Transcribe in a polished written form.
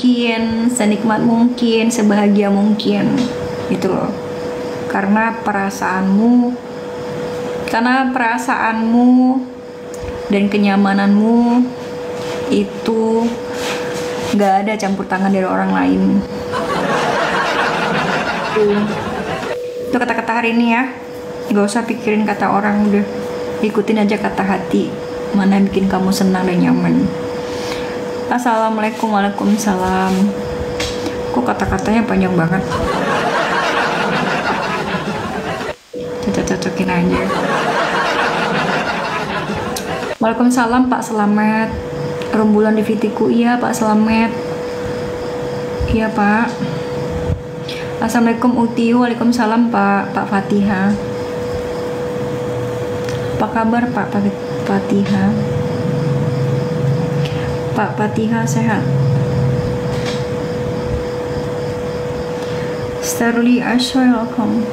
mungkin, senikmat mungkin, sebahagia mungkin, gitu loh. Karena perasaanmu dan kenyamananmu itu gak ada campur tangan dari orang lain. Itu kata-kata hari ini ya. Gak usah pikirin kata orang, udah ikutin aja kata hati, mana yang bikin kamu senang dan nyaman. Assalamualaikum. Waalaikumsalam. Kok kata-katanya panjang banget? Cocok-cocokin aja. Waalaikumsalam Pak Selamet. Rembulan di fitiku. Iya Pak Selamet. Iya Pak. Assalamualaikum Uti. Waalaikumsalam Pak Fatiha. Apa kabar Pak Fatiha? Pak Fatiha sehat. Sterli Ashoy welcome.